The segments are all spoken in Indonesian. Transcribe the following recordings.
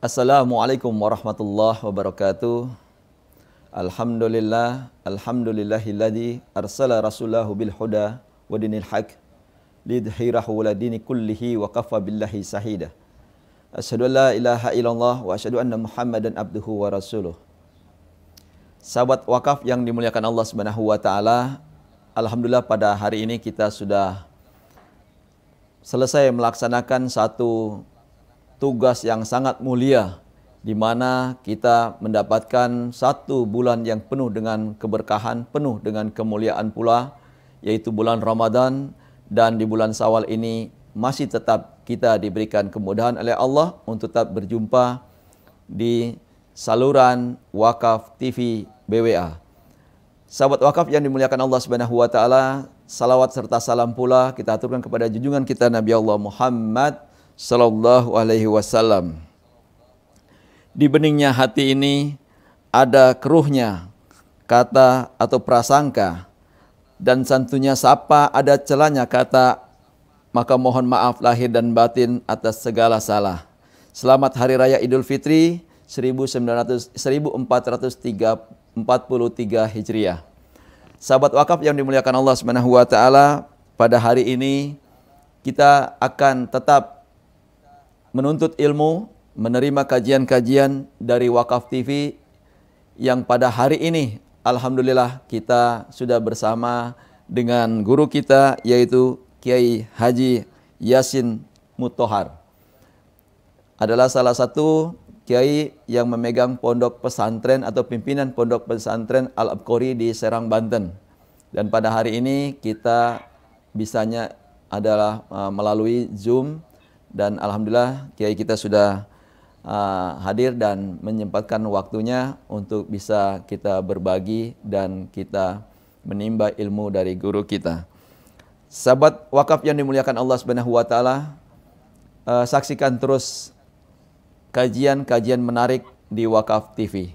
Assalamualaikum warahmatullahi wabarakatuh. Alhamdulillahilladzi arsala rasulahu bil huda wa dinil haq lidhhirahu ala dini kullihi wa kafa billahi shahida. Asyhadu an la ilaha illallah wa asyhadu anna Muhammadan abduhu wa rasuluh. Sahabat wakaf yang dimuliakan Allah Subhanahu wa taala, alhamdulillah pada hari ini kita sudah selesai melaksanakan satu tugas yang sangat mulia, di mana kita mendapatkan satu bulan yang penuh dengan keberkahan, penuh dengan kemuliaan pula, yaitu bulan Ramadan. Dan di bulan Syawal ini masih tetap kita diberikan kemudahan oleh Allah untuk tetap berjumpa di saluran Wakaf TV BWA. Sahabat wakaf yang dimuliakan Allah Subhanahu wa taala, salawat serta salam pula kita aturkan kepada junjungan kita Nabi Allah Muhammad sallallahu alaihi wasallam. Di beningnya hati ini ada keruhnya kata atau prasangka, dan santunya sapa ada celahnya kata, maka mohon maaf lahir dan batin atas segala salah. Selamat Hari Raya Idul Fitri 1443 Hijriah. Sahabat wakaf yang dimuliakan Allah Subhanahu wa taala, pada hari ini kita akan tetap menuntut ilmu, menerima kajian-kajian dari Wakaf TV yang pada hari ini alhamdulillah kita sudah bersama dengan guru kita, yaitu Kiai Haji Yasin Muttohar. Adalah salah satu kiai yang memegang pondok pesantren atau pimpinan pondok pesantren Al-Abqori di Serang, Banten. Dan pada hari ini kita bisanya adalah melalui Zoom, dan alhamdulillah kiai kita sudah hadir dan menyempatkan waktunya untuk bisa kita berbagi dan kita menimba ilmu dari guru kita. Sahabat wakaf yang dimuliakan Allah Subhanahu wa taala, saksikan terus kajian-kajian menarik di Wakaf TV.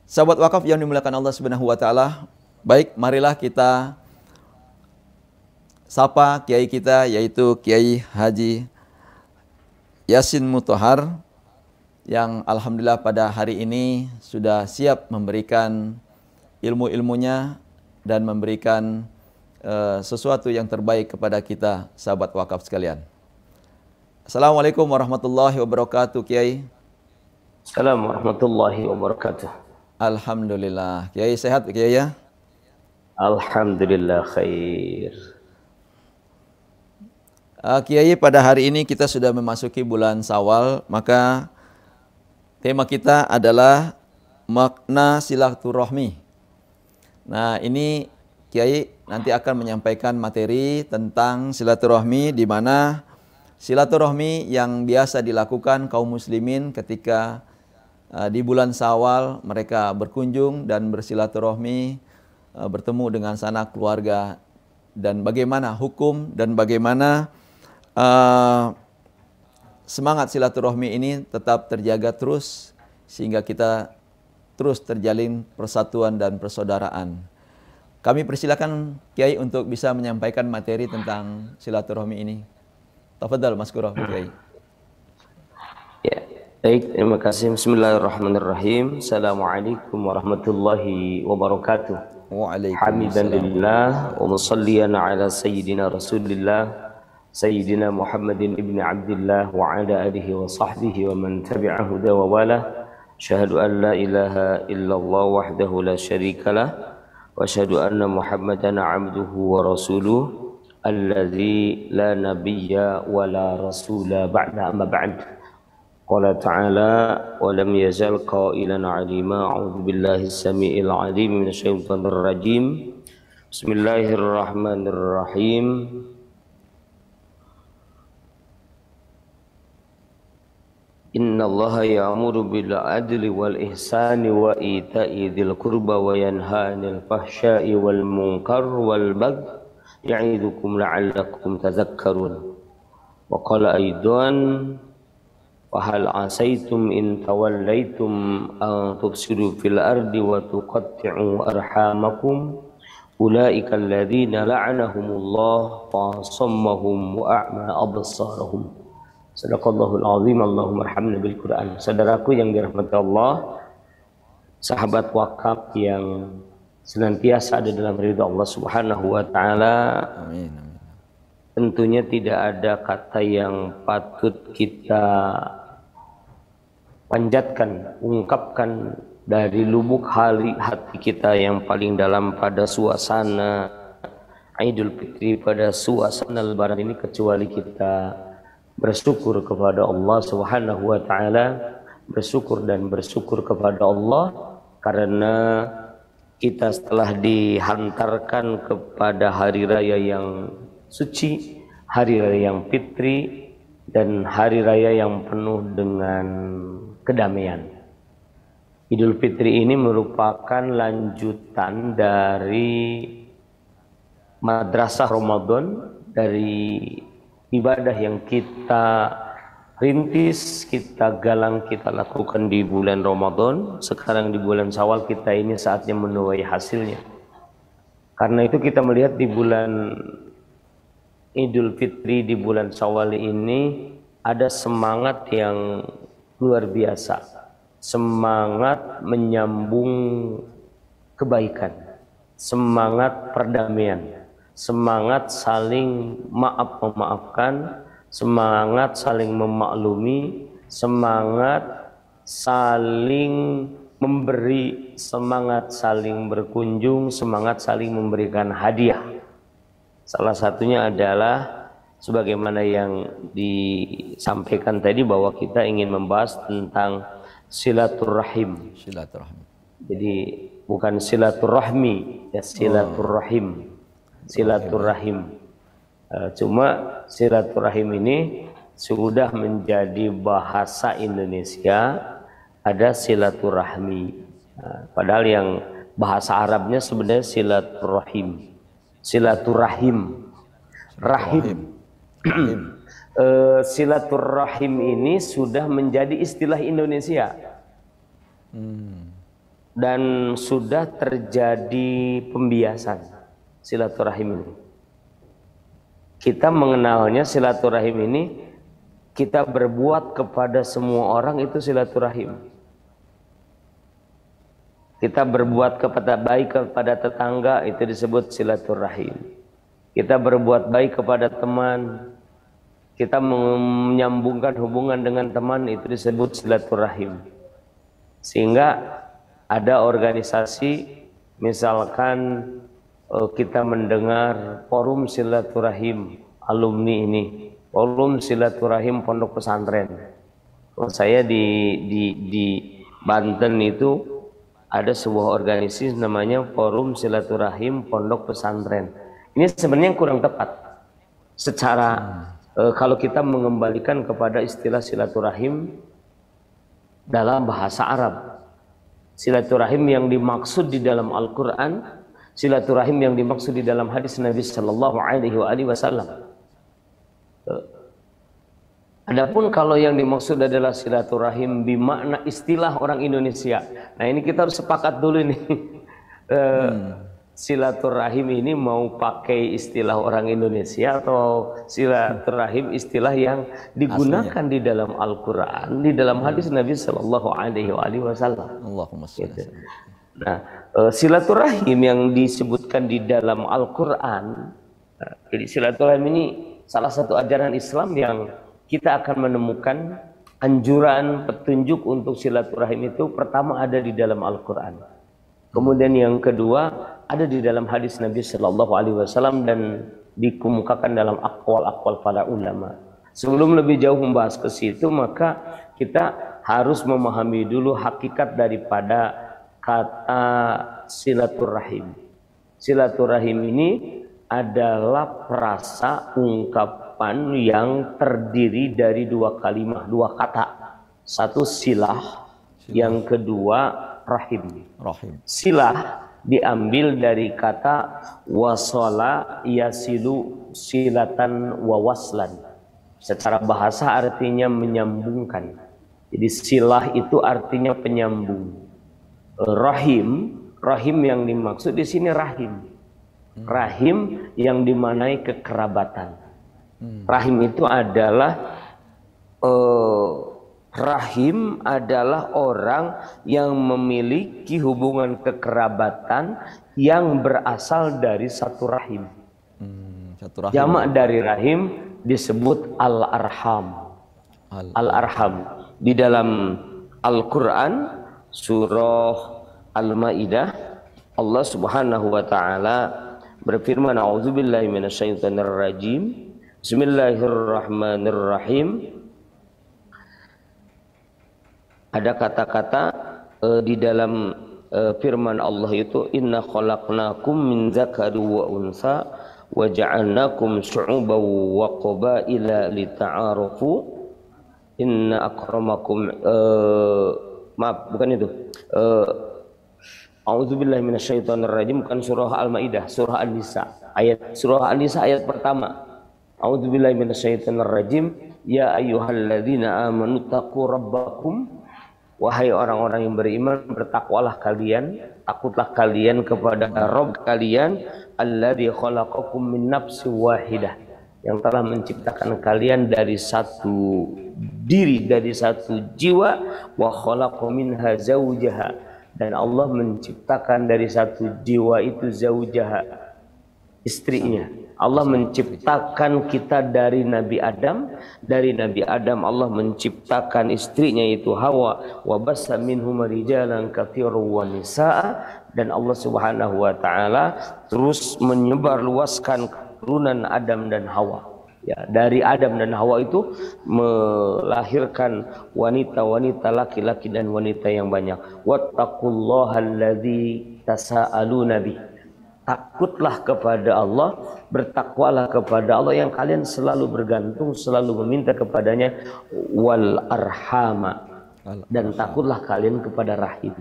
Sahabat wakaf yang dimuliakan Allah Subhanahu wa taala, baik, marilah kita sapa kiai kita, yaitu Kiai Haji Yasin Muttohar, yang alhamdulillah pada hari ini sudah siap memberikan ilmu-ilmunya dan memberikan sesuatu yang terbaik kepada kita, sahabat wakaf sekalian. Assalamualaikum warahmatullahi wabarakatuh, Kiai. Assalamualaikum warahmatullahi wabarakatuh. Alhamdulillah. Kiai sehat, Kiai ya? Alhamdulillah khair. Kiai, pada hari ini kita sudah memasuki bulan Syawal, maka tema kita adalah makna silaturahmi. Nah, ini Kiai nanti akan menyampaikan materi tentang silaturahmi, di mana silaturahmi yang biasa dilakukan kaum muslimin ketika di bulan Syawal mereka berkunjung dan bersilaturahmi, bertemu dengan sanak keluarga, dan bagaimana hukum dan bagaimana semangat silaturahmi ini tetap terjaga terus sehingga kita terus terjalin persatuan dan persaudaraan. Kami persilakan Kiai untuk bisa menyampaikan materi tentang silaturahmi ini. Tafadhal Maskurah Kiai. Ya, baik, terima kasih. Bismillahirrahmanirrahim. Assalamualaikum warahmatullahi wabarakatuh. Hamidan lillah wa musalliyan ala sayyidina Rasulillah Sayyidina Muhammadin ibn Abdillah wa ala alihi wa sahbihi wa man tabi'ahu da wa wala. Syahadu an la ilaha illallah wahdahu la syarikalah wa syahadu anna Muhammadan abduhu wa rasuluh alladzi la nabiyya wa la rasula ba'da amma ba'd. Qala ta'ala wa lam yazal qailan 'alima. A'udzu billahi as-sami'il 'alim minasyaitonir rajim. Bismillahirrahmanirrahim. Inna Allah ya'muru bil adli wal ihsani wa ita'i dzil qurba wa yanha 'anil fahsya'i wal munkar wal baghi ya'idukum la'allakum tadhakkarun. Wa qala aidan wa hal 'asaitum in tawallaitum an tufsidu fil ardi wa tuqatti'u arhamakum ulaika alladzina la'anahumullah fa sammahum wa a'ma absarahum. Sadaqallahul azim. Allahumma arhamna bil Quran. Saudaraku yang dirahmati Allah, sahabat wakaf yang senantiasa ada dalam ridha Allah Subhanahu wa taala. Amin, amin. Tentunya tidak ada kata yang patut kita panjatkan, ungkapkan dari lubuk hati kita yang paling dalam pada suasana Idul Fitri, pada suasana Lebaran ini, kecuali kita bersyukur kepada Allah Subhanahu wa taala, bersyukur dan bersyukur kepada Allah karena kita setelah dihantarkan kepada hari raya yang suci, hari raya yang fitri, dan hari raya yang penuh dengan kedamaian. Idul Fitri ini merupakan lanjutan dari madrasah Ramadan, dari ibadah yang kita rintis, kita galang, kita lakukan di bulan Ramadan. Sekarang di bulan Syawal kita ini saatnya menuai hasilnya. Karena itu kita melihat di bulan Idul Fitri, di bulan Syawal ini ada semangat yang luar biasa, semangat menyambung kebaikan, semangat perdamaian, semangat saling maaf-memaafkan, semangat saling memaklumi, semangat saling memberi, semangat saling berkunjung, semangat saling memberikan hadiah. Salah satunya adalah sebagaimana yang disampaikan tadi bahwa kita ingin membahas tentang silaturahim. Silaturahim. Jadi bukan silaturahmi, ya silaturahim. Silaturahim. Cuma silaturahim ini sudah menjadi bahasa Indonesia, ada silaturahmi. Padahal yang bahasa Arabnya sebenarnya silaturahim. Silaturahim, rahim. Silaturahim ini sudah menjadi istilah Indonesia dan sudah terjadi pembiasan silaturahim ini. Kita mengenalnya silaturahim ini, kita berbuat kepada semua orang itu silaturahim. Kita berbuat kepada baik kepada tetangga itu disebut silaturahim. Kita berbuat baik kepada teman, kita menyambungkan hubungan dengan teman itu disebut silaturahim. Sehingga ada organisasi, misalkan kita mendengar forum silaturahim alumni ini, forum silaturahim pondok pesantren. Saya di Banten itu ada sebuah organisasi namanya Forum Silaturahim Pondok Pesantren. Ini sebenarnya kurang tepat secara kalau kita mengembalikan kepada istilah silaturahim dalam bahasa Arab. Silaturahim yang dimaksud di dalam Al-Quran, silaturahim yang dimaksud di dalam hadis Nabi Sallallahu Alaihi Wasallam. Adapun kalau yang dimaksud adalah silaturahim bimakna istilah orang Indonesia. Nah ini kita harus sepakat dulu nih. Silaturahim ini mau pakai istilah orang Indonesia atau silaturahim istilah yang digunakan di dalam Al-Quran, di dalam hadis Nabi Sallallahu Alaihi Wasallam. Allahumma shalli. Nah, silaturahim yang disebutkan di dalam Al-Quran, jadi silaturahim ini salah satu ajaran Islam yang kita akan menemukan anjuran petunjuk untuk silaturahim itu pertama ada di dalam Al-Quran. Kemudian yang kedua ada di dalam hadis Nabi Sallallahu Alaihi Wasallam dan dikemukakan dalam aqwal-aqwal para ulama. Sebelum lebih jauh membahas ke situ, maka kita harus memahami dulu hakikat daripada kata silaturahim. Silaturahim ini adalah frasa ungkapan yang terdiri dari dua kalimat, dua kata. Satu silah, yang kedua rahim. Silah diambil dari kata wasala yasilu silatan wa waslan. Secara bahasa artinya menyambungkan. Jadi silah itu artinya penyambung. Rahim yang dimaksud di sini rahim. Rahim yang dimanai kekerabatan. Rahim itu adalah rahim adalah orang yang memiliki hubungan kekerabatan yang berasal dari satu rahim. Jamak dari rahim disebut al-arham. Al-arham di dalam Al-Quran surah Al-Maidah Allah Subhanahu wa taala berfirman, a'udzubillahi minasyaitonirrajim. Bismillahirrahmanirrahim. Ada kata-kata di dalam firman Allah itu, inna khalaqnakum min dzakari wa unsa wa ja'alnakum syu'uban wa qabaila lita'arafu inna akramakum maaf bukan itu. A'udzubillahi minasyaitonirrajim, bukan surah Al-Maidah, surah An-Nisa. Surah An-Nisa ayat pertama. A'udzubillahi minasyaitonirrajim. Ya ayyuhalladzina amanu taqu rabbakum. Wahai orang-orang yang beriman, bertakwalah kalian, takutlah kalian kepada Rabb kalian, alladzi khalaqakum min nafsin wahidah, yang telah menciptakan kalian dari satu diri, dari satu jiwa, wa khalaqa minha zawjaha, dan Allah menciptakan dari satu jiwa itu zaujaha, istrinya. Allah menciptakan kita dari Nabi Adam. Dari Nabi Adam Allah menciptakan istrinya itu Hawa. Wa bassa minhum rijalan katsiran wa nisaa. Dan Allah Subhanahu wa taala terus menyebar luaskan keturunan Adam dan Hawa. Ya, dari Adam dan Hawa itu melahirkan wanita-wanita, laki-laki dan wanita yang banyak. Wattaqullaha allazi tasaaluna bih. Takutlah kepada Allah, bertakwalah kepada Allah yang kalian selalu bergantung, selalu meminta kepadanya, wal arhama, dan takutlah kalian kepada rahim.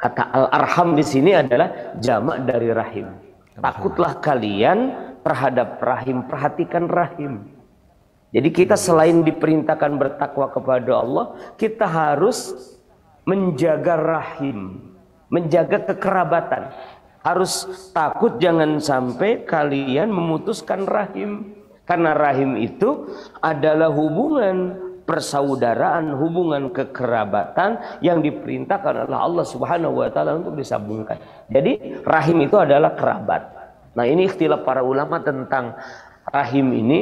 Kata al-arham di sini adalah jamak dari rahim. Takutlah kalian terhadap rahim, perhatikan rahim. Jadi kita selain diperintahkan bertakwa kepada Allah, kita harus menjaga rahim, menjaga kekerabatan. Harus takut jangan sampai kalian memutuskan rahim. Karena rahim itu adalah hubungan persaudaraan, hubungan kekerabatan yang diperintahkan oleh Allah Subhanahu wa taala untuk disambungkan. Jadi rahim itu adalah kerabat. Nah, ini ikhtilaf para ulama tentang rahim ini.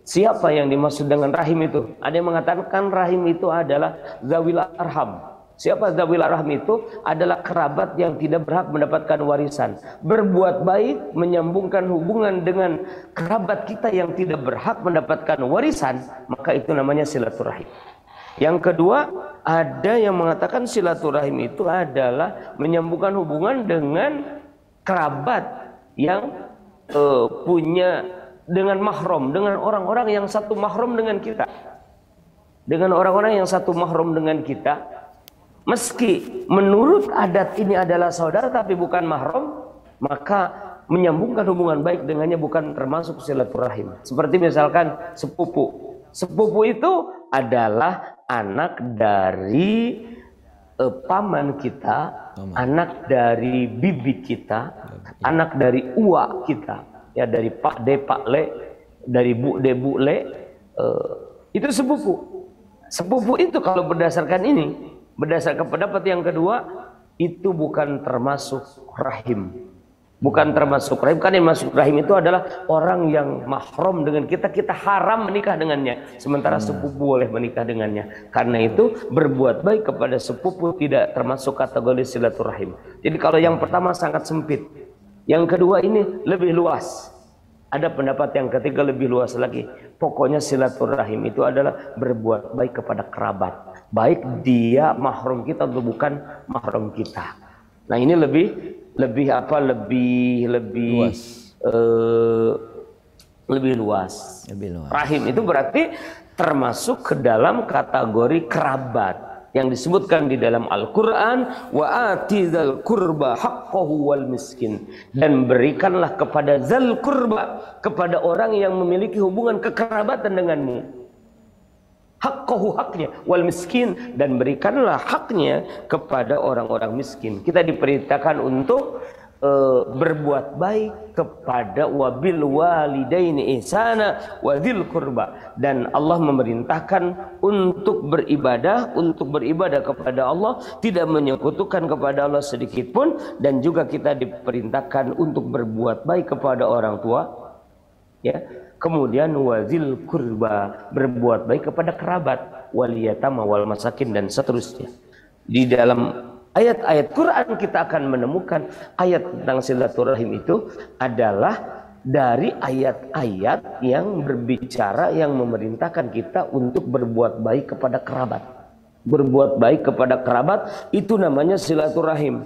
Siapa yang dimaksud dengan rahim itu? Ada yang mengatakan rahim itu adalah zawil arham. Siapa zawil arham itu? Adalah kerabat yang tidak berhak mendapatkan warisan. Berbuat baik, menyambungkan hubungan dengan kerabat kita yang tidak berhak mendapatkan warisan, maka itu namanya silaturahim. Yang kedua, ada yang mengatakan silaturahim itu adalah menyambungkan hubungan dengan kerabat yang punya dengan mahram, dengan orang-orang yang satu mahram dengan kita. Dengan orang-orang yang satu mahram dengan kita. Meski menurut adat ini adalah saudara tapi bukan mahram, maka menyambungkan hubungan baik dengannya bukan termasuk silaturahim. Seperti misalkan sepupu. Sepupu itu adalah anak dari paman kita, anak dari bibi kita, anak dari uak kita, ya dari Pak De, Pak Le, dari Bu De, Bu Le, itu sepupu. Sepupu itu kalau berdasarkan ini, berdasarkan pendapat yang kedua, itu bukan termasuk rahim. Bukan termasuk rahim. Karena yang masuk rahim itu adalah orang yang mahram dengan kita. Kita haram menikah dengannya. Sementara sepupu boleh menikah dengannya. Karena itu berbuat baik kepada sepupu tidak termasuk kategori silaturahim. Jadi kalau yang pertama sangat sempit. Yang kedua ini lebih luas. Ada pendapat yang ketiga lebih luas lagi. Pokoknya silaturahim itu adalah berbuat baik kepada kerabat. Baik dia mahram kita atau bukan mahram kita. Nah, ini lebih luas. Rahim itu berarti termasuk ke dalam kategori kerabat yang disebutkan di dalam Al-Quran, wa atizal qurba haqqahu wal miskin, dan berikanlah kepada zal qurba, kepada orang yang memiliki hubungan kekerabatan denganmu, haqqahu, haknya, wal miskin, dan berikanlah haknya kepada orang-orang miskin. Kita diperintahkan untuk berbuat baik kepada wabil walidaini ihsana wa dzil qurba, dan Allah memerintahkan untuk beribadah kepada Allah, tidak menyekutukan kepada Allah sedikit pun, dan juga kita diperintahkan untuk berbuat baik kepada orang tua, ya. Kemudian wazil qurba, berbuat baik kepada kerabat, wal yatama wal masakin, dan seterusnya. Di dalam ayat-ayat Quran kita akan menemukan ayat tentang silaturahim itu adalah dari ayat-ayat yang berbicara, yang memerintahkan kita untuk berbuat baik kepada kerabat. Berbuat baik kepada kerabat itu namanya silaturahim.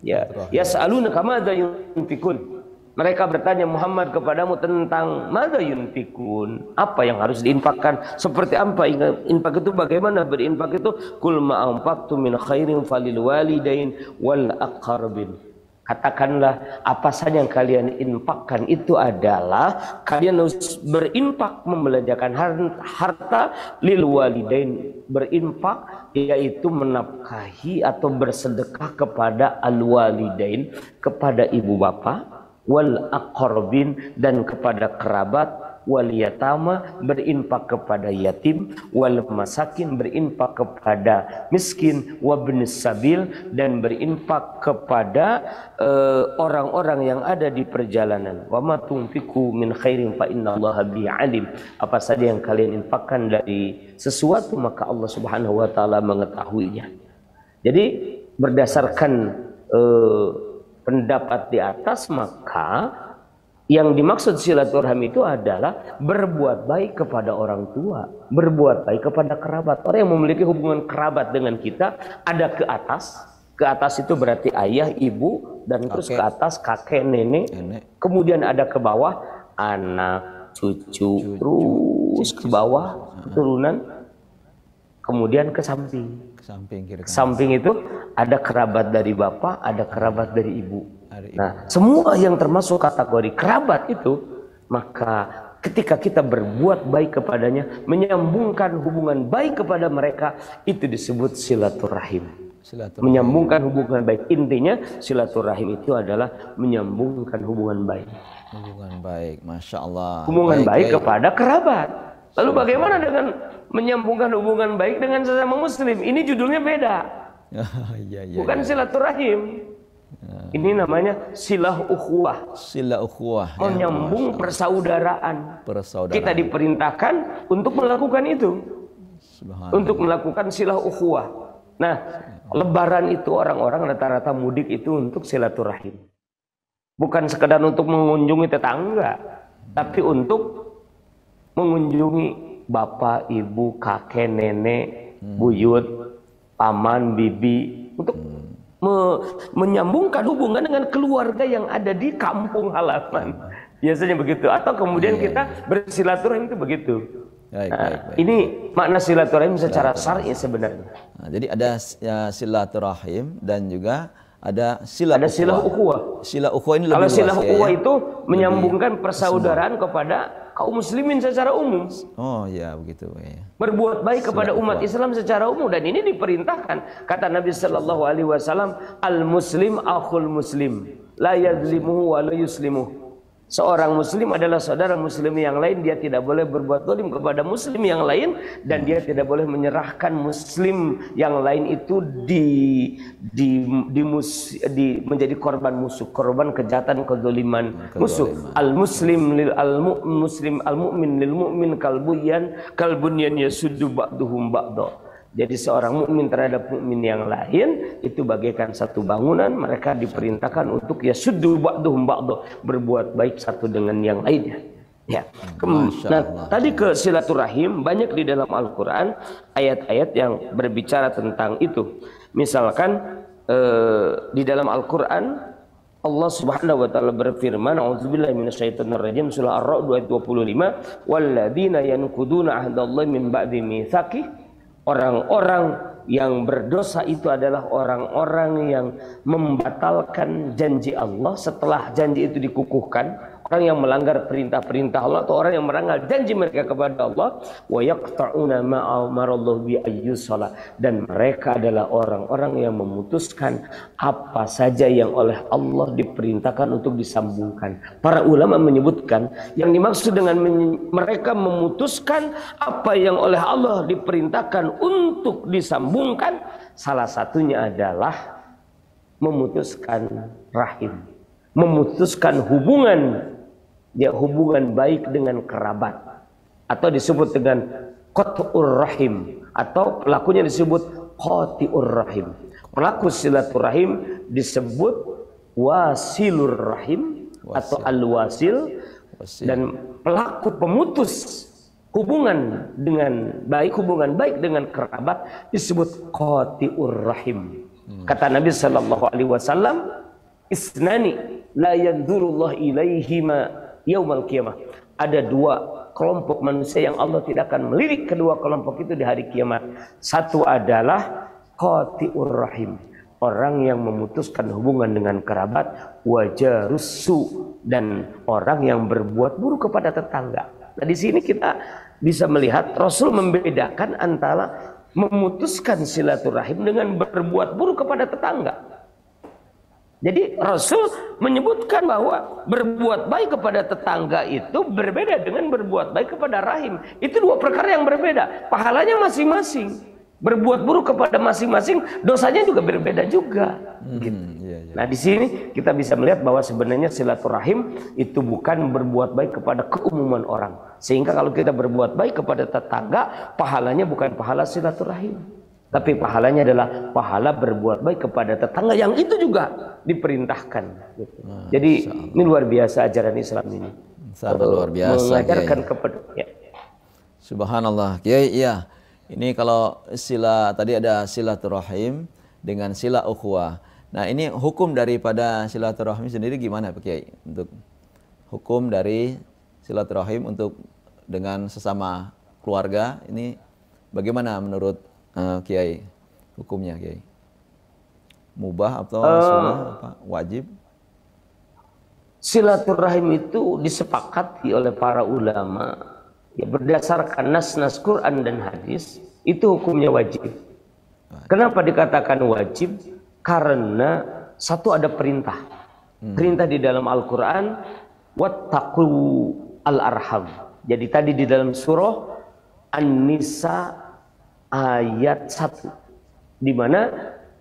Ya, yas'alunaka madza yunfikun. Mereka bertanya Muhammad kepadamu tentang madza yunfikun, apa yang harus diinfakkan, seperti apa infak itu, bagaimana berinfak itu. Qul ma anfaqtum min khairin falil walidain wal aqrabin. Katakanlah, apa saja yang kalian infakkan itu adalah kalian harus berinfak, membelanjakan harta lil walidain, berinfak yaitu menafkahi atau bersedekah kepada al walidain, kepada ibu bapak, wal aqrabin, dan kepada kerabat, wal yatama, berinfak kepada yatim, wal masakin, berinfak kepada miskin, wabnis sabil, dan berinfak kepada orang-orang yang ada di perjalanan. Wa ma tunfiqu min khairin fa innallaha bihi alim. Apa saja yang kalian infakkan dari sesuatu, maka Allah Subhanahu wa taala mengetahuinya. Jadi berdasarkan pendapat di atas, maka yang dimaksud silaturahmi itu adalah berbuat baik kepada orang tua, berbuat baik kepada kerabat. Orang yang memiliki hubungan kerabat dengan kita ada ke atas. Ke atas itu berarti ayah, ibu, dan terus ke atas kakek, nenek. Kemudian ada ke bawah anak, cucu, terus ke bawah keturunan. Kemudian ke samping. Samping itu ada kerabat dari bapak, ada kerabat dari ibu. Nah, semua yang termasuk kategori kerabat itu, maka ketika kita berbuat baik kepadanya, menyambungkan hubungan baik kepada mereka, itu disebut silaturahim. Menyambungkan hubungan baik. Intinya silaturahim itu adalah menyambungkan hubungan baik. Hubungan baik, Masya Allah. Hubungan baik kepada kerabat. Lalu bagaimana dengan menyambungkan hubungan baik dengan sesama muslim? Ini judulnya beda. Bukan silaturahim. Ini namanya silah ukhuwah. Silah ukhuwah. Menyambung persaudaraan. Kita diperintahkan untuk melakukan itu. Untuk melakukan silah ukhuwah. Nah, lebaran itu orang-orang rata-rata mudik itu untuk silaturahim. Bukan sekedar untuk mengunjungi tetangga, tapi untuk mengunjungi bapak, ibu, kakek, nenek, buyut, paman, bibi, untuk menyambungkan hubungan dengan keluarga yang ada di kampung halaman. Biasanya begitu. Atau kemudian kita bersilaturahim itu begitu. Baik. Ini makna silaturahim secara syar'i sebenarnya. Nah, jadi ada silaturahim dan juga ada silah ukhuwah. Silah ukhuwah ini lebih luas. Kalau silah ukhuwah itu menyambungkan persaudaraan kepada kaum muslimin secara umum. Oh ya, begitu ya. Berbuat baik kepada umat Islam secara umum, dan ini diperintahkan. Kata Nabi sallallahu alaihi wasallam, al muslim akhul muslim, la yazlimuhu wa la yuslimuhu. Seorang muslim adalah saudara muslim yang lain, dia tidak boleh berbuat zalim kepada muslim yang lain, dan dia tidak boleh menyerahkan muslim yang lain itu menjadi korban musuh, korban kejahatan, kezaliman musuh. Al muslim lil al muslim al mu'min lil mu'min kal bunyan yasuddu ba'duhum ba'da. Jadi seorang mukmin terhadap mukmin yang lain itu bagaikan satu bangunan. Mereka diperintahkan untuk yasuddu ba'duhum ba'da, berbuat baik satu dengan yang lainnya. Ya. Nah, tadi ke silaturahim banyak di dalam Al-Qur'an ayat-ayat yang berbicara tentang itu. Misalkan di dalam Al-Qur'an Allah Subhanahu wa taala berfirman, a'udzubillahi minasyaitonir rajim, surah Ar-Ra'd ayat 25, walladzina yanquduna ahdallahi min ba'di mitsaqih. Orang-orang yang berdosa itu adalah orang-orang yang membatalkan janji Allah setelah janji itu dikukuhkan. orang yang melanggar perintah-perintah Allah atau orang yang melanggar janji mereka kepada Allah, wa yaqta'una ma amarallahu bi ayyusala, dan mereka adalah orang-orang yang memutuskan apa saja yang oleh Allah diperintahkan untuk disambungkan. Para ulama menyebutkan yang dimaksud dengan mereka memutuskan apa yang oleh Allah diperintahkan untuk disambungkan, salah satunya adalah memutuskan rahim, memutuskan hubungan baik dengan kerabat, atau disebut dengan qat'ur rahim, atau pelakunya disebut qati'ur rahim. Pelaku silaturahim disebut wasilur rahim atau al-wasil, dan pelaku pemutus hubungan baik dengan kerabat disebut qati'ur rahim. Kata Nabi sallallahu alaihi wasallam, isnani la yanzurullah ilaihima yaumal qiyamah. Ada dua kelompok manusia yang Allah tidak akan melirik kedua kelompok itu di hari kiamat. Satu adalah qati'ur rahim, orang yang memutuskan hubungan dengan kerabat, wajarussu, dan orang yang berbuat buruk kepada tetangga. Nah, di sini kita bisa melihat Rasul membedakan antara memutuskan silaturahim dengan berbuat buruk kepada tetangga. Jadi Rasul menyebutkan bahwa berbuat baik kepada tetangga itu berbeda dengan berbuat baik kepada rahim. Itu dua perkara yang berbeda. Pahalanya masing-masing. Berbuat buruk kepada masing-masing, dosanya juga berbeda juga. Gitu. Nah, di sini kita bisa melihat bahwa sebenarnya silaturahim itu bukan berbuat baik kepada keumuman orang. Sehingga kalau kita berbuat baik kepada tetangga, pahalanya bukan pahala silaturahim, tapi pahalanya adalah pahala berbuat baik kepada tetangga yang itu juga diperintahkan. Gitu. Jadi ini luar biasa ajaran Islam ini. Sangat luar biasa. Mengajarkan kepada. Ya. Subhanallah, Kiai. Iya. Ini kalau tadi ada silaturahim dengan sila ukhuwah. Nah, ini hukum daripada silaturahim sendiri gimana, Pak Kiai? Untuk hukum dari silaturahim untuk dengan sesama keluarga ini bagaimana menurut Kiai hukumnya, Kiai? Mubah atau sunnah, apa wajib? Silaturahim itu disepakati oleh para ulama ya, berdasarkan nas-nas Quran dan hadis, itu hukumnya wajib. Kenapa dikatakan wajib? Karena satu, ada perintah. Perintah di dalam Al-Quran, wattaqu al-arham. Jadi tadi di dalam surah An-Nisa ayat 1, di mana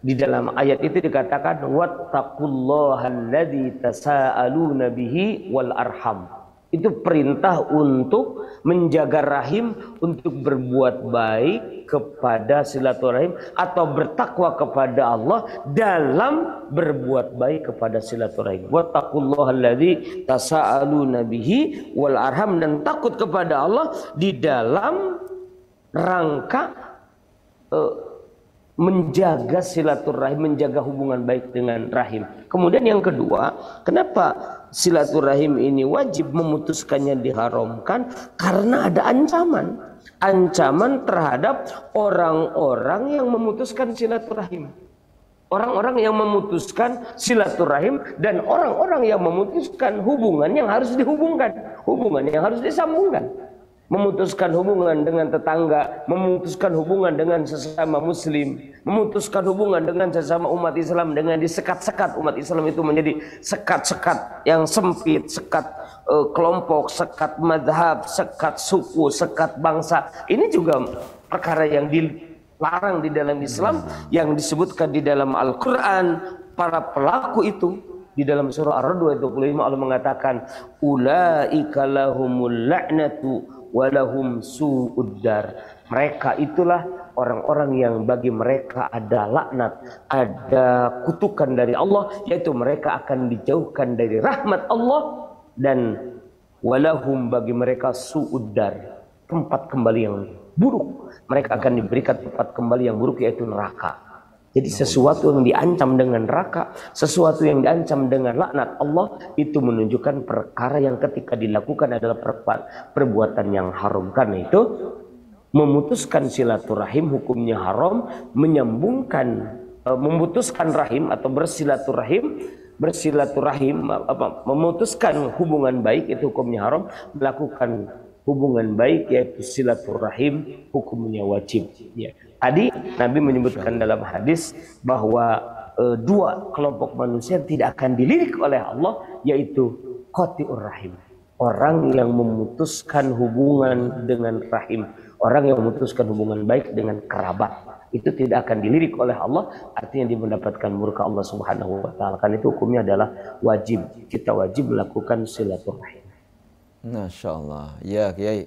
di dalam ayat itu dikatakan wattaqullahal tasaaluna bihi wal arham. Itu perintah untuk menjaga rahim, untuk berbuat baik kepada silaturahim atau bertakwa kepada Allah dalam berbuat baik kepada silaturahim. Wattaqullahal tasaaluna bihi wal arham, dan takut kepada Allah di dalam rangka menjaga silaturahim, menjaga hubungan baik dengan rahim. Kemudian yang kedua, kenapa silaturahim ini wajib, memutuskannya diharamkan? Karena ada ancaman. Ancaman terhadap orang-orang yang memutuskan silaturahim. Orang-orang yang memutuskan silaturahim dan orang-orang yang memutuskan hubungan yang harus dihubungkan, hubungan yang harus disambungkan. Memutuskan hubungan dengan tetangga, memutuskan hubungan dengan sesama muslim, memutuskan hubungan dengan sesama umat Islam dengan disekat-sekat. Umat Islam itu menjadi sekat-sekat yang sempit, sekat kelompok, sekat madhab, sekat suku, sekat bangsa. Ini juga perkara yang dilarang di dalam Islam, yang disebutkan di dalam Al-Quran. Para pelaku itu di dalam surah Ar-Ra'd 25 Allah mengatakan ulaika lahumul la'natu walahum su'uddar. Mereka itulah orang-orang yang bagi mereka ada laknat, ada kutukan dari Allah, yaitu mereka akan dijauhkan dari rahmat Allah, dan walahum, bagi mereka su'uddar, tempat kembali yang buruk. Mereka akan diberikan tempat kembali yang buruk, yaitu neraka. Jadi sesuatu yang diancam dengan neraka, sesuatu yang diancam dengan laknat Allah, itu menunjukkan perkara yang ketika dilakukan adalah perbuatan yang haram. Karena itu memutuskan silaturahim hukumnya haram, menyambungkan, memutuskan rahim atau bersilaturahim bersilaturahim, memutuskan hubungan baik itu hukumnya haram, melakukan hubungan baik yaitu silaturahim hukumnya wajib. Ya. Tadi Nabi menyebutkan dalam hadis bahwa dua kelompok manusia tidak akan dilirik oleh Allah, yaitu qati'ur rahim, orang yang memutuskan hubungan dengan rahim, orang yang memutuskan hubungan baik dengan kerabat. Itu tidak akan dilirik oleh Allah, artinya dia mendapatkan murka Allah Subhanahu wa taala. Kan itu hukumnya adalah wajib. Kita wajib melakukan silaturahim. Masya Allah, ya Kiai,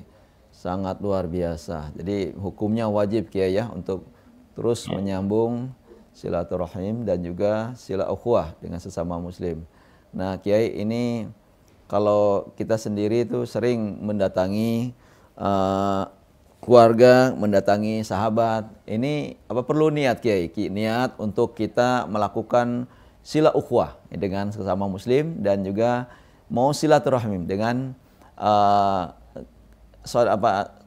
sangat luar biasa. Jadi hukumnya wajib Kiai ya untuk terus menyambung silaturahim dan juga sila ukhuwah dengan sesama muslim. Nah Kiai, ini kalau kita sendiri itu sering mendatangi keluarga, mendatangi sahabat, ini apa perlu niat Kiai? Niat untuk kita melakukan sila ukhuwah dengan sesama muslim dan juga mau silaturahim dengan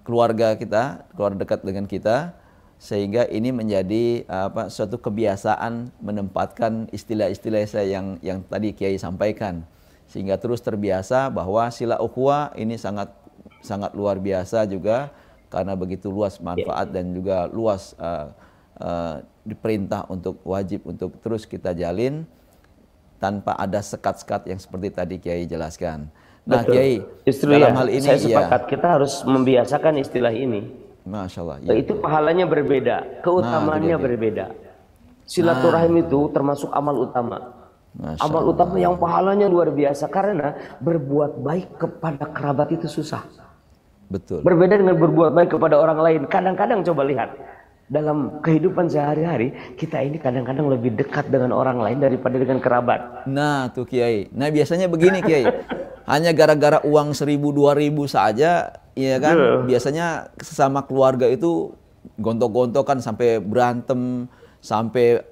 keluarga kita, keluarga dekat dengan kita, sehingga ini menjadi suatu kebiasaan menempatkan istilah-istilah saya yang tadi Kiai sampaikan, sehingga terus terbiasa bahwa sila ukhuwah ini sangat luar biasa juga. Karena begitu luas manfaat dan juga luas diperintah untuk wajib untuk terus kita jalin tanpa ada sekat-sekat yang seperti tadi Kiai jelaskan. Nah betul. Kiai, justru dalam hal ini saya sepakat kita harus membiasakan istilah ini. Masya Allah. Ya. Itu pahalanya berbeda, keutamaannya berbeda. Silaturahim itu termasuk amal utama. Amal utama yang pahalanya luar biasa karena berbuat baik kepada kerabat itu susah. Betul. Berbeda dengan berbuat baik kepada orang lain. Kadang-kadang coba lihat dalam kehidupan sehari-hari kita ini kadang-kadang lebih dekat dengan orang lain daripada dengan kerabat. Nah tuh Kiai. Nah biasanya begini Kiai. Hanya gara-gara uang 1.000-2.000 saja, ya kan? Biasanya sesama keluarga itu gontok-gontokan sampai berantem, sampai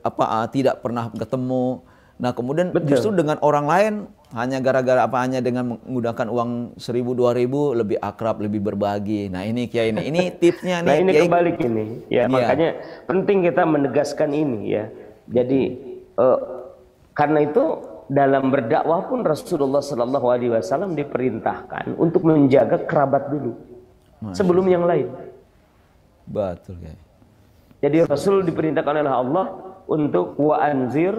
tidak pernah ketemu. Nah kemudian justru dengan orang lain hanya gara-gara hanya dengan menggunakan uang 1.000-2.000 lebih akrab, lebih berbagi. Nah ini Kiai, ini tipsnya nih. Nah ini Kiai. kebalik ini, ya makanya penting kita menegaskan ini ya. Jadi karena itu dalam berdakwah pun Rasulullah Sallallahu Alaihi Wasallam diperintahkan untuk menjaga kerabat dulu sebelum yang lain. Betul Kiai. Jadi Rasul diperintahkan oleh Allah untuk wa anzir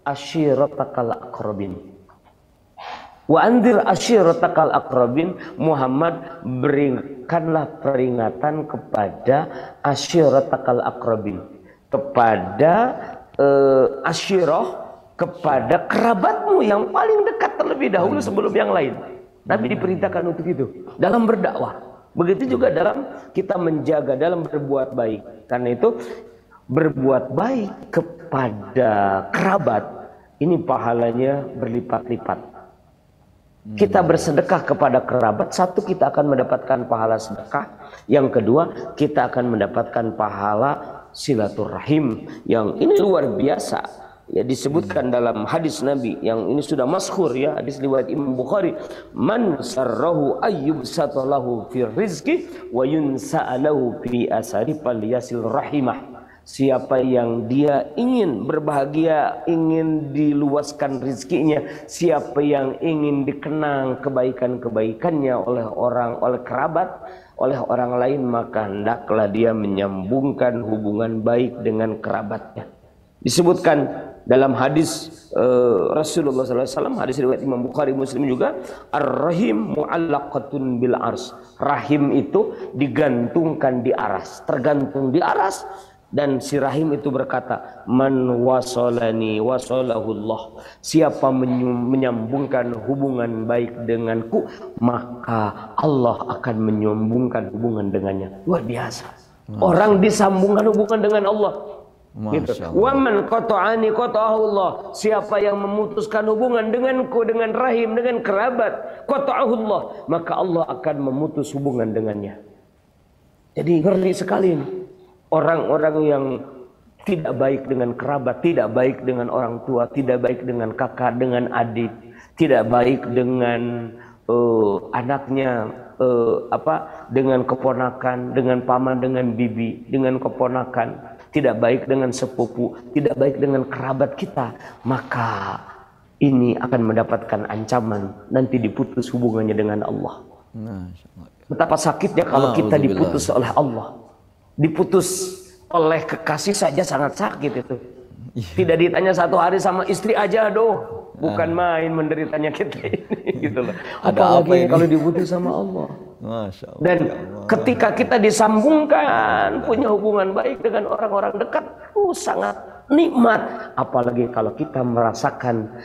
ashiratakal aqrabin. Wa anzir ashiratakal aqrabin, Muhammad berikanlah peringatan kepada ashiratakal aqrabin, kepada ashirah, kepada kerabatmu yang paling dekat terlebih dahulu sebelum yang lain. Nabi diperintahkan untuk itu dalam berdakwah. Begitu juga dalam kita menjaga, dalam berbuat baik. Karena itu berbuat baik kepada kerabat ini pahalanya berlipat-lipat. Kita bersedekah kepada kerabat, satu kita akan mendapatkan pahala sedekah, yang kedua kita akan mendapatkan pahala silaturahim yang ini luar biasa. Ya disebutkan dalam hadis Nabi yang ini sudah masyhur ya, hadis riwayat Imam Bukhari, man sarrahu ayyubsatalahu fi rizqi wa yunsa'alahu fi asari falyasil rahimah. Siapa yang dia ingin berbahagia, ingin diluaskan rizkinya, siapa yang ingin dikenang kebaikan-kebaikannya oleh kerabat, oleh orang lain, maka hendaklah dia menyambungkan hubungan baik dengan kerabatnya. Disebutkan dalam hadis Rasulullah SAW, hadis riwayat Imam Bukhari Muslim juga, ar-rahim mu'allaqatun bil ars. Rahim itu digantungkan di aras, tergantung di aras. Dan si rahim itu berkata, man wasolani wasolahullah. Siapa menyambungkan hubungan baik denganku, maka Allah akan menyambungkan hubungan dengannya. Luar biasa. Orang disambungkan hubungan dengan Allah. Gitu. Wa man qata'ani qata'ahullah. Siapa yang memutuskan hubungan denganku, dengan rahim, dengan kerabat, qata'ahullah, maka Allah akan memutus hubungan dengannya. Jadi ngeri sekali ini. Orang-orang yang tidak baik dengan kerabat, tidak baik dengan orang tua, tidak baik dengan kakak, dengan adik, tidak baik dengan anaknya, dengan keponakan, dengan paman, dengan bibi, dengan keponakan, tidak baik dengan sepupu, tidak baik dengan kerabat kita, maka ini akan mendapatkan ancaman, nanti diputus hubungannya dengan Allah. Betapa sakitnya kalau kita diputus oleh Allah. Diputus oleh kekasih saja sangat sakit itu. Tidak ditanya satu hari sama istri aja, aduh, bukan main menderitanya kita ini gitu loh. Apalagi kalau diputus sama Allah. Masya Allah. Dan ketika kita disambungkan punya hubungan baik dengan orang-orang dekat, sangat nikmat. Apalagi kalau kita merasakan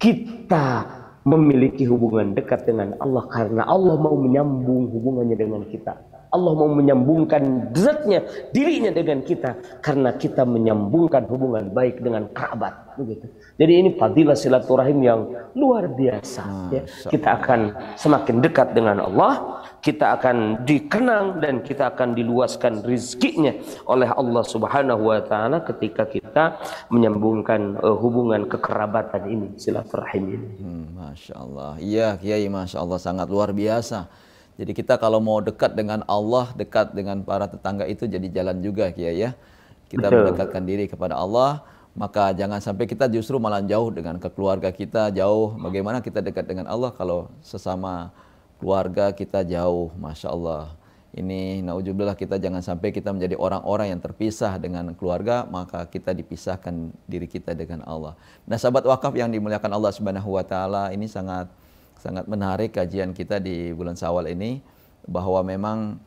kita memiliki hubungan dekat dengan Allah karena Allah mau menyambung hubungannya dengan kita. Allah mau menyambungkan zatnya, dirinya dengan kita karena kita menyambungkan hubungan baik dengan kerabat begitu. Jadi ini fadilah silaturahim yang luar biasa ya. Kita akan semakin dekat dengan Allah, kita akan dikenang dan kita akan diluaskan rizkinya oleh Allah Subhanahu wa taala ketika kita menyambungkan hubungan kekerabatan ini, silaturahim ini. Masya Allah. Iya Kiai, Masya Allah, sangat luar biasa. Jadi kita kalau mau dekat dengan Allah, dekat dengan para tetangga itu jadi jalan juga Kiai ya. Kita mendekatkan diri kepada Allah, maka jangan sampai kita justru malah jauh dengan keluarga kita, jauh. Bagaimana kita dekat dengan Allah kalau sesama keluarga kita jauh, Masya Allah. Ini na'udzubillah, kita jangan sampai kita menjadi orang-orang yang terpisah dengan keluarga, maka kita dipisahkan diri kita dengan Allah. Nah, sahabat wakaf yang dimuliakan Allah Subhanahu wa taala, ini sangat menarik kajian kita di bulan Syawal ini, bahwa memang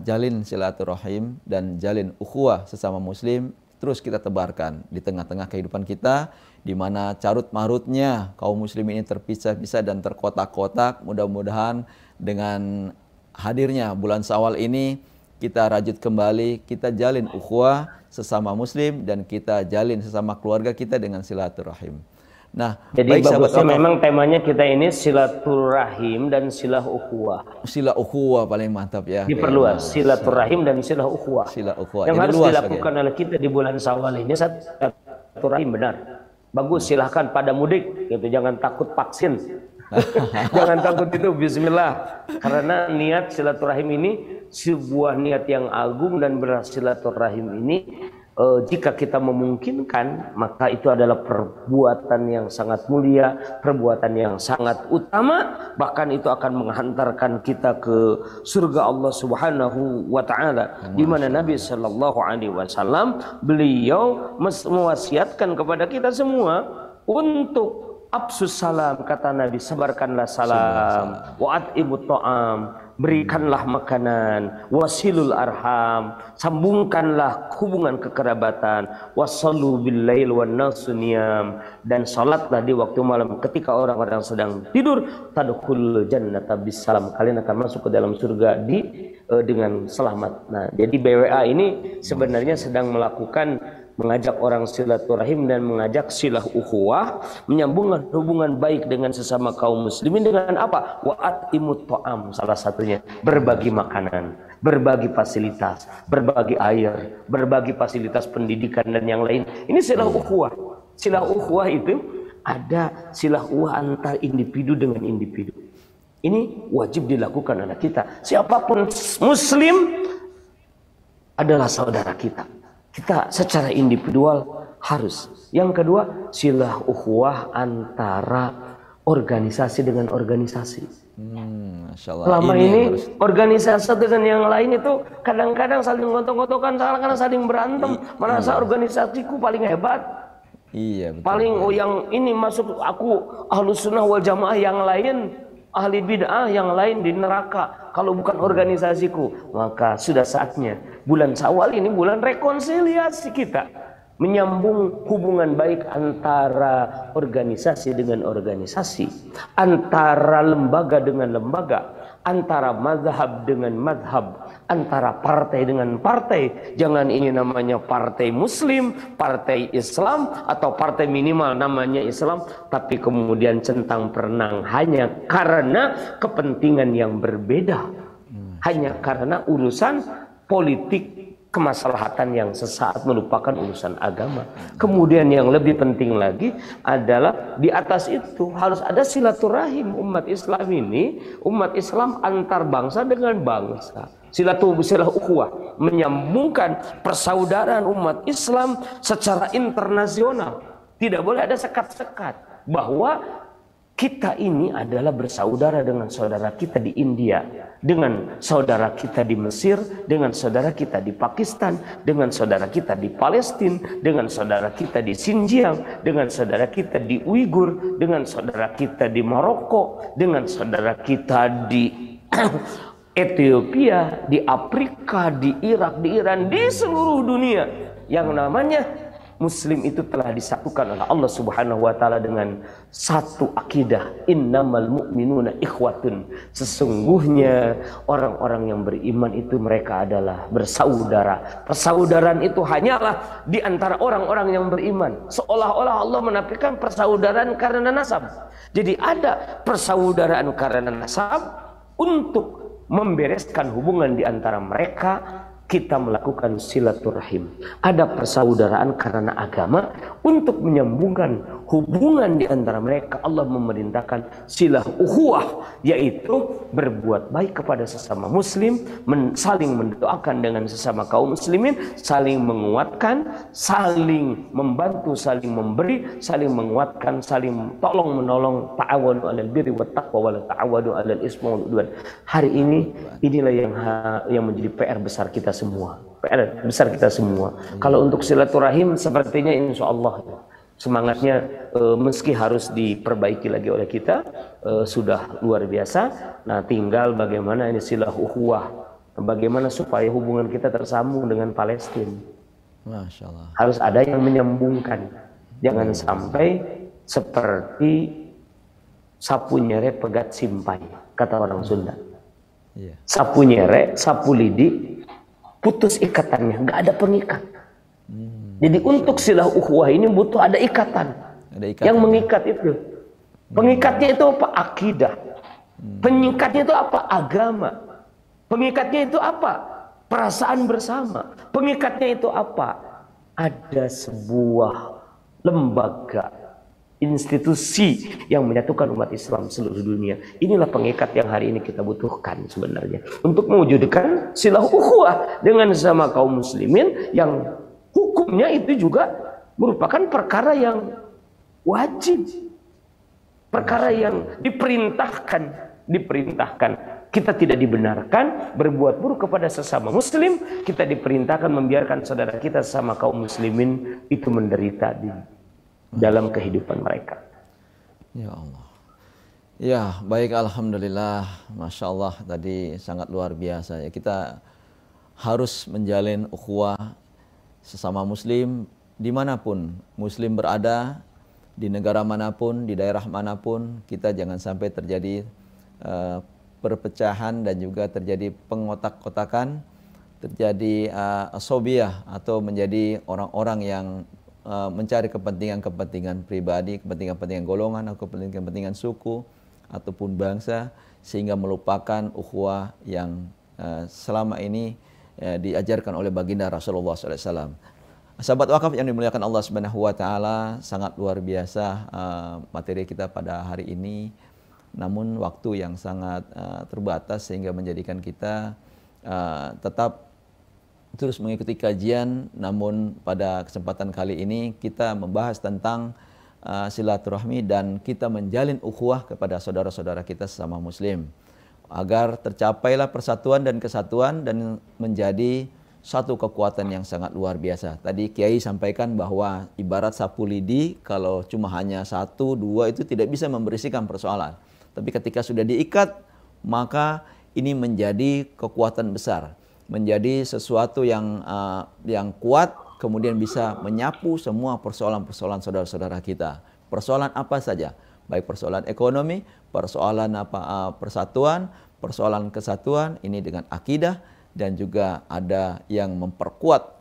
jalin silaturahim dan jalin ukhuwah sesama muslim terus kita tebarkan di tengah-tengah kehidupan kita, di mana carut-marutnya kaum muslim ini terpisah-pisah dan terkotak-kotak. Mudah-mudahan dengan hadirnya bulan Syawal ini kita rajut kembali, kita jalin ukhuwah sesama muslim dan kita jalin sesama keluarga kita dengan silaturahim. Nah, jadi bagusnya memang temanya kita ini silaturahim dan silah ukhuwah. Silah ukhuwah paling mantap ya. Diperluas silaturahim dan silah ukhuwah. Silah ukhuwah. Yang harus dilakukan oleh kita di bulan Syawal ini silaturahim benar. Bagus, silahkan pada mudik gitu, jangan takut vaksin. Jangan takut itu, bismillah. Karena niat silaturahim ini sebuah niat yang agung, dan bersilaturahim ini jika kita memungkinkan, maka itu adalah perbuatan yang sangat mulia, perbuatan yang sangat utama, bahkan itu akan menghantarkan kita ke surga Allah Subhanahu wa taala, di mana Nabi sallallahu alaihi wasallam beliau mewasiatkan kepada kita semua untuk afsus salam, kata Nabi, sebarkanlah salam, wa'at ibu ta'am, berikanlah makanan, wasilul arham, sambungkanlah hubungan kekerabatan, wasallu billail wan nasu niyam, dan salatlah di waktu malam ketika orang-orang sedang tidur, tadkhulul jannata bisalam, kalian akan masuk ke dalam surga dengan selamat. Nah, jadi BWA ini sebenarnya sedang mengajak orang silaturahim dan mengajak silah ukhuwah, menyambungkan hubungan baik dengan sesama kaum muslimin dengan apa? Wa'at imut ta'am, salah satunya berbagi makanan, berbagi fasilitas, berbagi air, berbagi fasilitas pendidikan dan yang lain. Ini silah ukhuwah. Silah ukhuwah itu ada silah ukhuwah antar individu dengan individu. Ini wajib dilakukan oleh kita. Siapapun muslim adalah saudara kita. Kita secara individual harus. Yang kedua, silah ukhuwah antara organisasi dengan organisasi. Selama ini organisasi dengan yang lain itu kadang-kadang saling ngotok-ngotokan, kadang-kadang saling berantem, merasa organisasiku paling hebat. Iya, betul. Paling yang ini masuk, aku ahlus sunnah wal jamaah, yang lain ahli bid'ah, yang lain di neraka kalau bukan organisasiku. Maka sudah saatnya bulan Syawal ini bulan rekonsiliasi kita, menyambung hubungan baik antara organisasi dengan organisasi, antara lembaga dengan lembaga, antara mazhab dengan mazhab, antara partai dengan partai. Jangan ini namanya partai muslim, partai Islam, atau partai minimal namanya Islam, tapi kemudian centang perenang hanya karena kepentingan yang berbeda, hanya karena urusan politik, kemaslahatan yang sesaat, melupakan urusan agama. Kemudian yang lebih penting lagi adalah di atas itu harus ada silaturahim umat Islam ini, umat Islam antar bangsa dengan bangsa. Silah ukhuwah, menyambungkan persaudaraan umat Islam secara internasional. Tidak boleh ada sekat-sekat. bahwa kita ini adalah bersaudara dengan saudara kita di India, dengan saudara kita di Mesir, dengan saudara kita di Pakistan, dengan saudara kita di Palestina, dengan saudara kita di Xinjiang, dengan saudara kita di Uighur, dengan saudara kita di Maroko, dengan saudara kita di Ethiopia, di Afrika, di Irak, di Iran, di seluruh dunia. Yang namanya Muslim itu telah disatukan oleh Allah Subhanahu wa taala dengan satu akidah, innamal mu'minuna ikhwatun. Sesungguhnya orang-orang yang beriman itu mereka adalah bersaudara. Persaudaraan itu hanyalah di antara orang-orang yang beriman. Seolah-olah Allah menafikan persaudaraan karena nasab. Jadi ada persaudaraan karena nasab untuk membereskan hubungan di antara mereka. Kita melakukan silaturahim. Ada persaudaraan karena agama untuk menyambungkan hubungan di antara mereka. Allah memerintahkan silah ukhuwah, yaitu berbuat baik kepada sesama muslim, saling mendoakan dengan sesama kaum muslimin, saling menguatkan, saling membantu, saling memberi, saling menguatkan, saling tolong menolong. Ta'awanu 'alal birri wat taqwa wa la ta'awanu 'alal ismi wal 'udwan. Hari ini inilah yang menjadi PR besar kita semua, PR besar kita semua. Kalau untuk silaturahim sepertinya insya Allah semangatnya meski harus diperbaiki lagi oleh kita sudah luar biasa. Nah, tinggal bagaimana ini silah ukhuwah, bagaimana supaya hubungan kita tersambung dengan Palestina. Masya Allah. Harus ada yang menyambungkan. Jangan sampai seperti sapu nyere pegat simpai, kata orang Sunda. Sapu nyere, sapu lidi, putus ikatannya, nggak ada pengikat. Jadi untuk silah ukhuwah ini butuh ada ikatan. Yang mengikat itu, pengikatnya itu apa? Akidah. Pengikatnya itu apa? Agama. Pengikatnya itu apa? Perasaan bersama. Pengikatnya itu apa? Ada sebuah lembaga, institusi yang menyatukan umat Islam seluruh dunia. Inilah pengikat yang hari ini kita butuhkan sebenarnya untuk mewujudkan silah ukhuwah dengan sesama kaum muslimin, yang hukumnya itu juga merupakan perkara yang wajib, perkara yang diperintahkan. Kita tidak dibenarkan berbuat buruk kepada sesama muslim. Kita diperintahkan membiarkan saudara kita sesama kaum muslimin itu menderita di dalam kehidupan mereka. Ya Allah. Ya, baik, alhamdulillah, masya Allah, tadi sangat luar biasa ya. Kita harus menjalin ukhuwah sesama muslim dimanapun muslim berada, di negara manapun, di daerah manapun. Kita jangan sampai terjadi perpecahan dan juga terjadi pengotak-kotakan, terjadi asobiyah atau menjadi orang-orang yang mencari kepentingan-kepentingan pribadi, kepentingan-kepentingan golongan, atau kepentingan-kepentingan suku ataupun bangsa, sehingga melupakan ukhuwah yang selama ini diajarkan oleh baginda Rasulullah SAW. Sahabat wakaf yang dimuliakan Allah Subhanahu wa taala, sangat luar biasa materi kita pada hari ini. Namun waktu yang sangat terbatas sehingga menjadikan kita tetap terus mengikuti kajian. Namun pada kesempatan kali ini kita membahas tentang silaturahmi dan kita menjalin ukhuwah kepada saudara-saudara kita sesama muslim, agar tercapailah persatuan dan kesatuan dan menjadi satu kekuatan yang sangat luar biasa. Tadi Kiai sampaikan bahwa ibarat sapu lidi, kalau cuma hanya satu, dua itu tidak bisa membersihkan persoalan. Tapi ketika sudah diikat, maka ini menjadi kekuatan besar, menjadi sesuatu yang kuat, kemudian bisa menyapu semua persoalan-persoalan saudara-saudara kita. Persoalan apa saja, baik persoalan ekonomi, persoalan persatuan, persoalan kesatuan, ini dengan akidah, dan juga ada yang memperkuat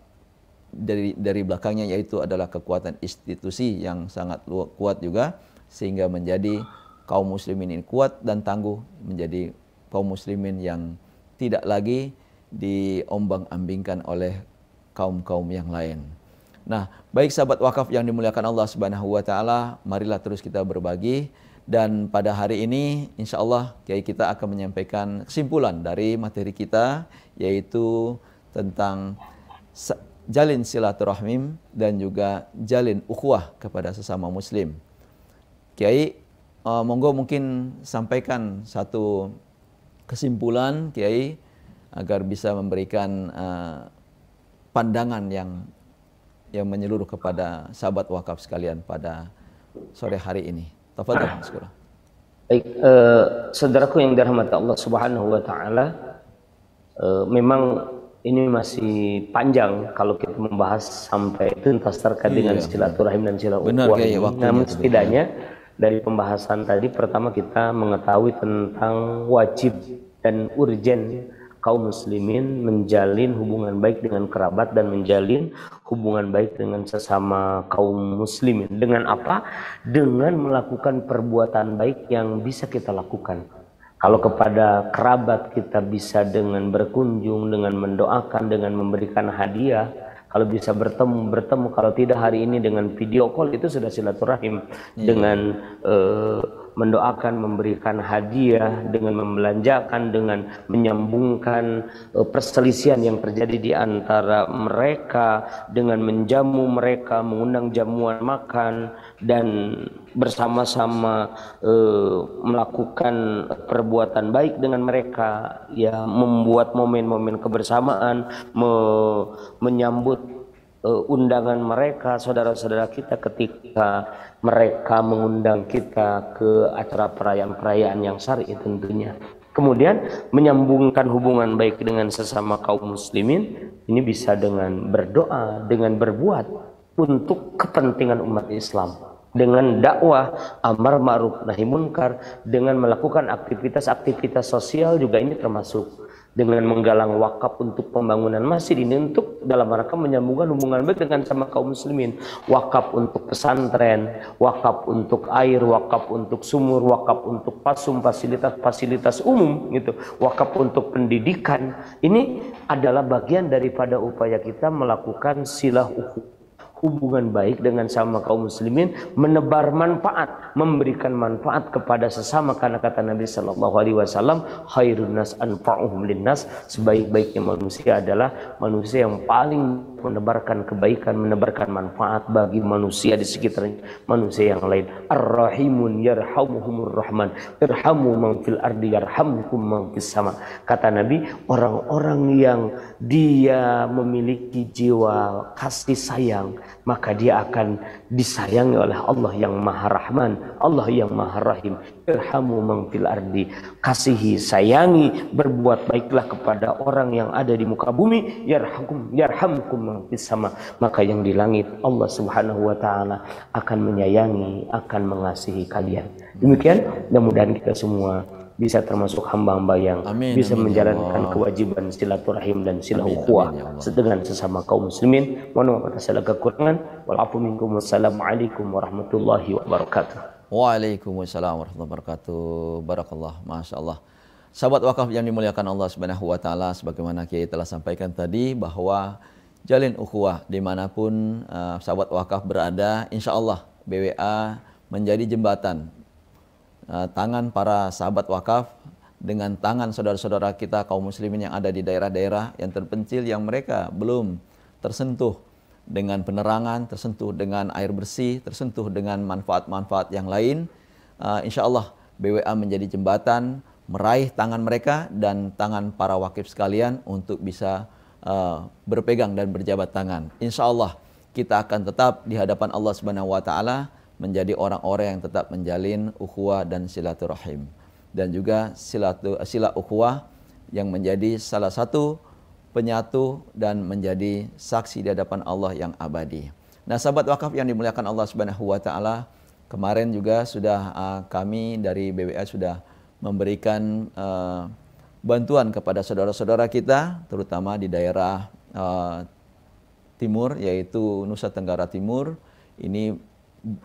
dari belakangnya, yaitu adalah kekuatan institusi yang sangat kuat juga, sehingga menjadi kaum muslimin ini kuat dan tangguh, menjadi kaum muslimin yang tidak lagi diombang-ambingkan oleh kaum-kaum yang lain. Nah, baik sahabat wakaf yang dimuliakan Allah Subhanahu wa taala, marilah terus kita berbagi, dan pada hari ini insya Allah Kiai kita akan menyampaikan kesimpulan dari materi kita, yaitu tentang jalin silaturahim dan juga jalin ukhuwah kepada sesama muslim. Kiai, monggo mungkin sampaikan satu kesimpulan Kiai agar bisa memberikan pandangan yang menyeluruh kepada sahabat wakaf sekalian pada sore hari ini. Tafadhol, Mas Qura. Baik, saudaraku yang dirahmati Allah Subhanahu wa taala, memang ini masih panjang kalau kita membahas sampai tuntas terkait dengan silaturahim dan silaturahim. Namun setidaknya dari pembahasan tadi, pertama kita mengetahui tentang wajib dan urgen kaum muslimin menjalin hubungan baik dengan kerabat dan menjalin hubungan baik dengan sesama kaum muslimin. Dengan apa? Dengan melakukan perbuatan baik yang bisa kita lakukan. Kalau kepada kerabat kita bisa dengan berkunjung, dengan mendoakan, dengan memberikan hadiah. Kalau bisa bertemu. Kalau tidak hari ini dengan video call, itu sudah silaturahim. Dengan mendoakan, memberikan hadiah, dengan membelanjakan, dengan menyambungkan perselisihan yang terjadi di antara mereka, dengan menjamu mereka, mengundang jamuan makan, dan bersama-sama melakukan perbuatan baik dengan mereka, ya, membuat momen-momen kebersamaan, menyambut undangan mereka, saudara-saudara kita ketika mereka mengundang kita ke acara perayaan-perayaan yang syar'i tentunya. Kemudian menyambungkan hubungan baik dengan sesama kaum muslimin ini bisa dengan berdoa, dengan berbuat untuk kepentingan umat Islam, dengan dakwah amar ma'ruf nahi munkar, dengan melakukan aktivitas-aktivitas sosial juga ini termasuk, dengan menggalang wakaf untuk pembangunan masjid ini untuk dalam rangka menyambungkan hubungan baik dengan sama kaum muslimin, wakaf untuk pesantren, wakaf untuk air, wakaf untuk sumur, wakaf untuk pasum, fasilitas umum gitu, wakaf untuk pendidikan. Ini adalah bagian daripada upaya kita melakukan silah hubungan baik dengan sama kaum muslimin, menebar manfaat, memberikan manfaat kepada sesama, karena kata Nabi Shallallahu Alaihi Wasallam, khairun nas anfa'uhum linnas, sebaik-baiknya manusia adalah manusia yang paling menebarkan kebaikan, menebarkan manfaat bagi manusia di sekitar manusia yang lain. Ar-rahimun yarhamuhumur rahman, irhamu man fil ardi yarhamkum man fis sama. Kata Nabi, orang-orang yang dia memiliki jiwa kasih sayang, maka dia akan disayangi oleh Allah yang Maha Rahman, Allah yang Maha Rahim. Irhamu man fil ardi, kasihi, sayangi, berbuat baiklah kepada orang yang ada di muka bumi, yarhamkum man fis sama, maka yang di langit Allah Subhanahu wa taala akan menyayangi, akan mengasihi kalian. Demikian, mudah-mudahan kita semua bisa termasuk hamba-hamba yang bisa menjalankan kewajiban silaturahim dan silah ukhuwah dengan sesama kaum muslimin. Mohon maaf atas segala kekurangan. Walafu minkum. Wassalamualaikum warahmatullahi wabarakatuh. Waalaikumsalam warahmatullahi wabarakatuh. Barakallah, masya Allah. Sahabat wakaf yang dimuliakan Allah Subhanahu wa taala, sebagaimana Kiai telah sampaikan tadi bahwa jalin ukhuwah dimanapun sahabat wakaf berada, insya Allah BWA menjadi jembatan tangan para sahabat wakaf dengan tangan saudara-saudara kita kaum muslimin yang ada di daerah-daerah yang terpencil, yang mereka belum tersentuh dengan penerangan, tersentuh dengan air bersih, tersentuh dengan manfaat-manfaat yang lain. Insya Allah BWA menjadi jembatan meraih tangan mereka dan tangan para wakif sekalian untuk bisa berpegang dan berjabat tangan. Insya Allah kita akan tetap di hadapan Allah Subhanahu wa taala menjadi orang-orang yang tetap menjalin ukhuwah dan silaturahim, dan juga sila ukhuwah yang menjadi salah satu penyatu dan menjadi saksi di hadapan Allah yang abadi. Nah, sahabat wakaf yang dimuliakan Allah Subhanahu wa taala, kemarin juga sudah kami dari BWA sudah memberikan bantuan kepada saudara-saudara kita, terutama di daerah timur, yaitu Nusa Tenggara Timur. Ini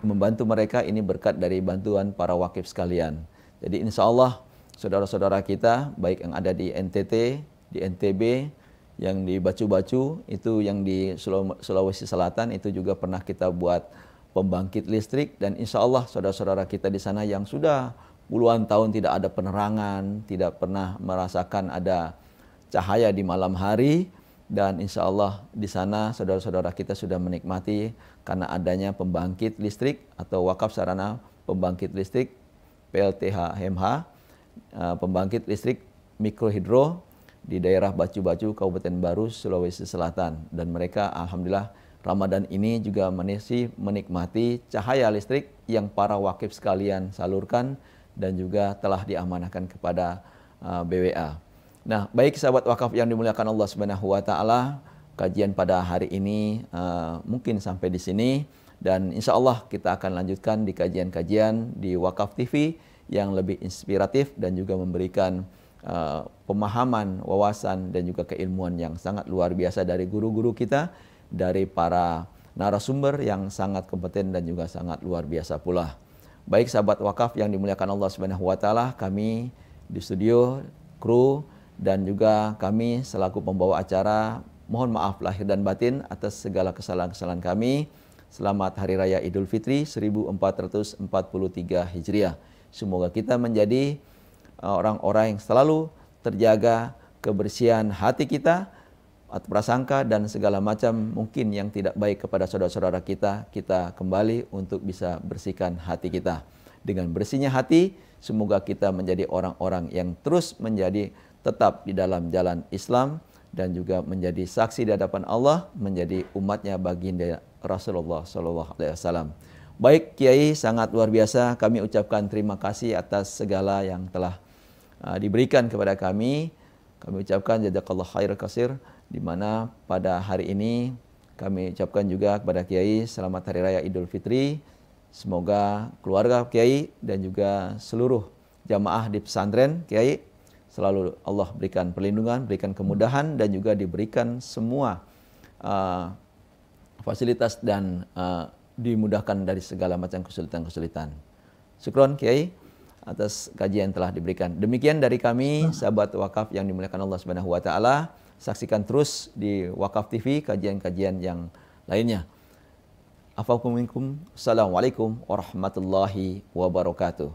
membantu mereka, ini berkat dari bantuan para wakif sekalian. Jadi insya Allah saudara-saudara kita baik yang ada di NTT, di NTB, yang di Bacu-Bacu, itu yang di Sulawesi Selatan, itu juga pernah kita buat pembangkit listrik. Dan insya Allah saudara-saudara kita di sana yang sudah puluhan tahun tidak ada penerangan, tidak pernah merasakan ada cahaya di malam hari, dan insya Allah di sana saudara-saudara kita sudah menikmati karena adanya pembangkit listrik atau wakaf sarana pembangkit listrik PLTH MH, pembangkit listrik mikrohidro di daerah Bacu-Bacu, Kabupaten Baru, Sulawesi Selatan. Dan mereka alhamdulillah Ramadan ini juga masih menikmati cahaya listrik yang para wakif sekalian salurkan dan juga telah diamanahkan kepada BWA. Nah, baik sahabat wakaf yang dimuliakan Allah Subhanahu wa taala, kajian pada hari ini mungkin sampai di sini, dan insya Allah kita akan lanjutkan di kajian-kajian di Wakaf TV yang lebih inspiratif dan juga memberikan pemahaman, wawasan dan juga keilmuan yang sangat luar biasa dari guru-guru kita, dari para narasumber yang sangat kompeten dan juga sangat luar biasa pula. Baik sahabat wakaf yang dimuliakan Allah Subhanahu wa taala, kami di studio, kru dan juga kami selaku pembawa acara mohon maaf lahir dan batin atas segala kesalahan-kesalahan kami. Selamat Hari Raya Idul Fitri 1443 Hijriah. Semoga kita menjadi orang-orang yang selalu terjaga kebersihan hati kita atau prasangka dan segala macam mungkin yang tidak baik kepada saudara-saudara kita, kita kembali untuk bisa bersihkan hati kita. Dengan bersihnya hati, semoga kita menjadi orang-orang yang terus menjadi tetap di dalam jalan Islam dan juga menjadi saksi di hadapan Allah, menjadi umatnya baginda Rasulullah SAW. Baik Kiai, sangat luar biasa kami ucapkan terima kasih atas segala yang telah diberikan kepada kami. Kami ucapkan jazakallah khair kasir, di mana pada hari ini kami ucapkan juga kepada Kiai selamat Hari Raya Idul Fitri. Semoga keluarga Kiai dan juga seluruh jamaah di pesantren Kiai selalu Allah berikan perlindungan, berikan kemudahan dan juga diberikan semua fasilitas dan dimudahkan dari segala macam kesulitan-kesulitan. Syukron Kiai atas kajian yang telah diberikan. Demikian dari kami sahabat wakaf yang dimuliakan Allah Subhanahu wa taala. Saksikan terus di Wakaf TV kajian-kajian yang lainnya. Assalamualaikum warahmatullahi wabarakatuh.